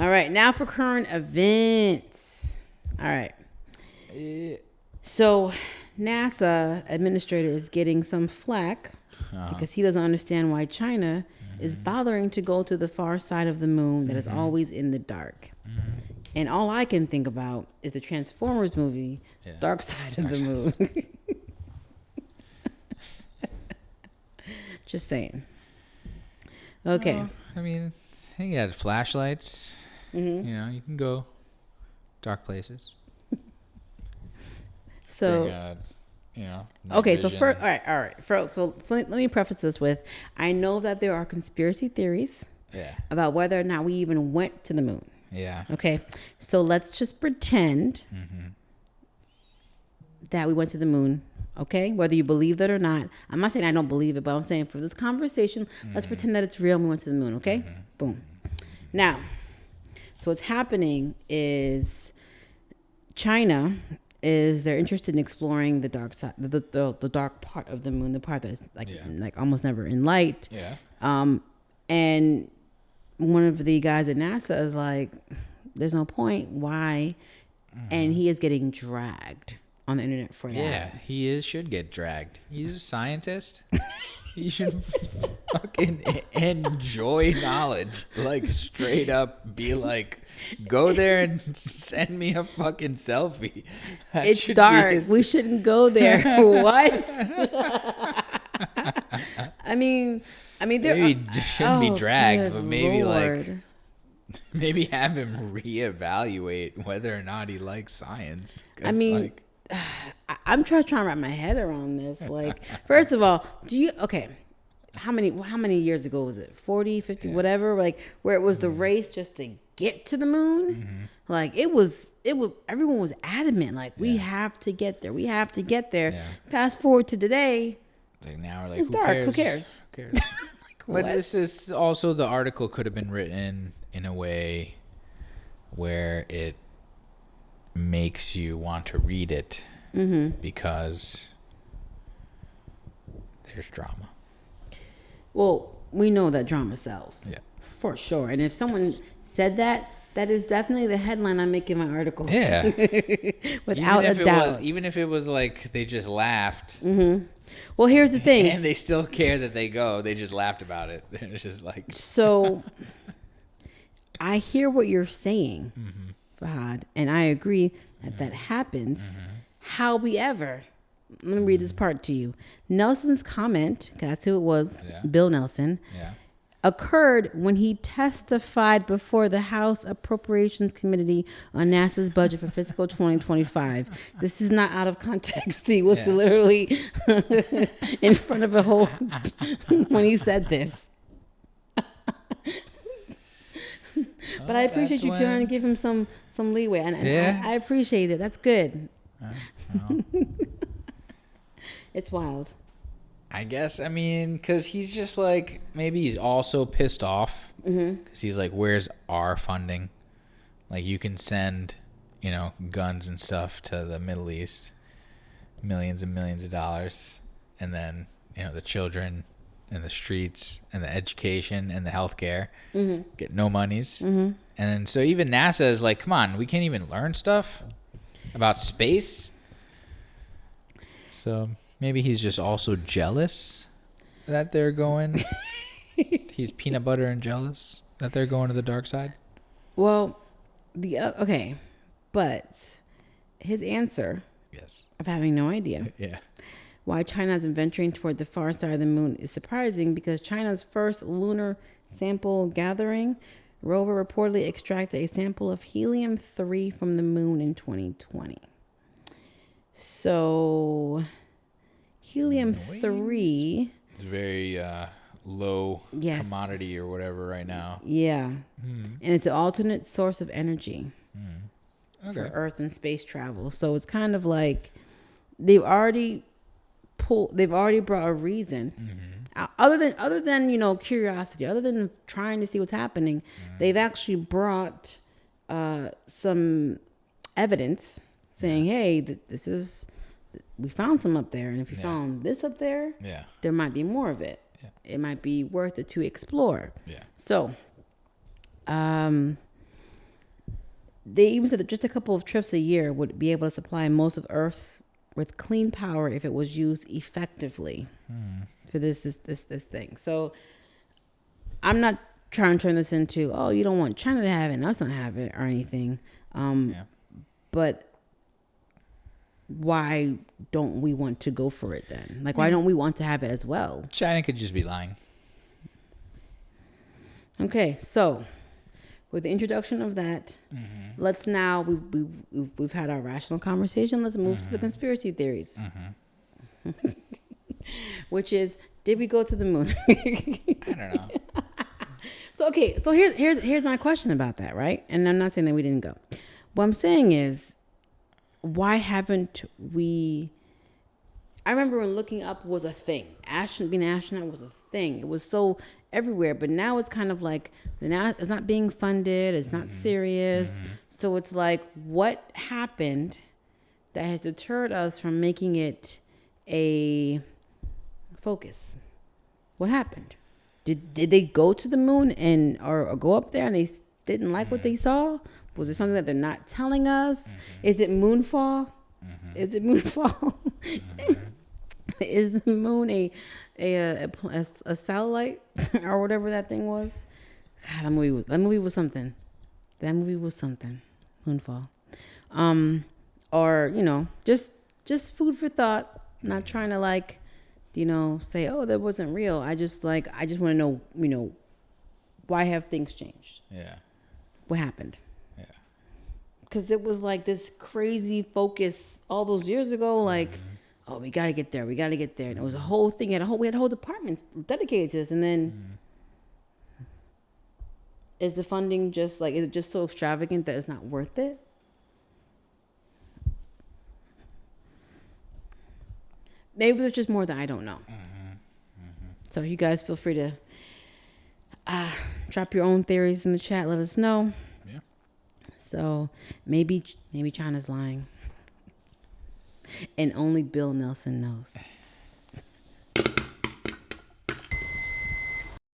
All right, now for current events. All right. So NASA administrator is getting some flack because he doesn't understand why China is bothering to go to the far side of the moon that is always in the dark. And all I can think about is the Transformers movie, Dark Side of the Moon. Just saying. Okay. Well, I mean, he had flashlights. You know, you can go dark places. So, you know. okay. vision. So first, all right. First, so let me preface this with, I know that there are conspiracy theories about whether or not we even went to the moon. Yeah. Okay. So let's just pretend that we went to the moon. Okay. Whether you believe that or not. I'm not saying I don't believe it, but I'm saying for this conversation, let's pretend that it's real and we went to the moon. Okay. Boom. Now, so what's happening is China they're interested in exploring the dark side, the dark part of the moon, the part that's like almost never in light. Yeah. And one of the guys at NASA is like, there's no point. Why? And he is getting dragged on the internet for that. Yeah, should get dragged. He's a scientist. He should fucking enjoy knowledge. Like, straight up be like, go there and send me a fucking selfie. That it's dark. We shouldn't go there. What? I mean, maybe shouldn't be dragged, but maybe Lord. maybe have him reevaluate whether or not he likes science. I mean, I'm trying to wrap my head around this. Like, first of all, how many years ago was it? 40, 50, whatever, like where it was the race just to get to the moon. Like it was everyone was adamant, like we have to get there. We have to get there. Yeah. Fast forward to today. It's like now we're like, It's who dark. cares? Who cares? Who cares? But this is also, the article could have been written in a way where it makes you want to read it because there's drama. Well, we know that drama sells. Yeah. For sure. And if someone said that is definitely the headline I'm making my article. Yeah. Without a doubt. Even if it was like they just laughed. Well, here's the thing. And they still care that they go. They just laughed about it. It's just like. So I hear what you're saying, Fahad, and I agree that happens. However, let me read this part to you. Nelson's comment, that's who it was, Bill Nelson, occurred when he testified before the House Appropriations Committee on NASA's budget for fiscal 2025. This is not out of context. He was literally in front of a whole when he said this. But I appreciate you trying to give him some leeway, and I appreciate it. That's good. It's wild. I guess, I mean, because he's just like, maybe he's also pissed off because he's like, where's our funding? Like, you can send, guns and stuff to the Middle East, millions and millions of dollars, and then, the children and the streets and the education and the healthcare get no monies. And so even NASA is like, come on, we can't even learn stuff about space. So maybe he's just also jealous that they're going. He's peanut butter and jealous that they're going to the dark side. Well, but his answer of having no idea why China has been venturing toward the far side of the moon is surprising, because China's first lunar sample gathering rover reportedly extracted a sample of helium-3 from the moon in 2020. So helium-3, it's very low commodity or whatever right now. Yeah. And it's an alternate source of energy for Earth and space travel. So it's kind of like they've already brought a reason. Other than curiosity, other than trying to see what's happening, they've actually brought some evidence saying, hey, we found some up there, and if you found this up there, there might be more of it. It might be worth it to explore. So They even said that just a couple of trips a year would be able to supply most of Earth's with clean power if it was used effectively for this thing. So I'm not trying to turn this into, oh, you don't want China to have it and us not have it or anything. But why don't we want to go for it then? Like, why don't we want to have it as well? China could just be lying. Okay, so with the introduction of that, let's now we've had our rational conversation. Let's move to the conspiracy theories, which is, did we go to the moon? I don't know. So okay, so here's my question about that, right? And I'm not saying that we didn't go. What I'm saying is, why haven't we? I remember when looking up was a thing. Being an astronaut was a thing. It was so everywhere, but now it's kind of like it's not being funded. It's not serious. So it's like, what happened that has deterred us from making it a focus? What happened? Did they go to the moon or go up there and they didn't like what they saw? Was there something that they're not telling us? Is it moonfall? Is it moonfall? Is the moon a satellite or whatever that thing was? God, that movie was something. That movie was something. Moonfall. Or just food for thought. Not trying to say, oh, that wasn't real. I just want to know, why have things changed? Yeah. What happened? Yeah. Because it was like this crazy focus all those years ago, like, oh, we got to get there. We got to get there. And it was a whole thing. We had a whole department dedicated to this. And then is the funding is it just so extravagant that it's not worth it? Maybe there's just more that I don't know. So you guys feel free to drop your own theories in the chat. Let us know. Yeah. So maybe China's lying. And only Bill Nelson knows.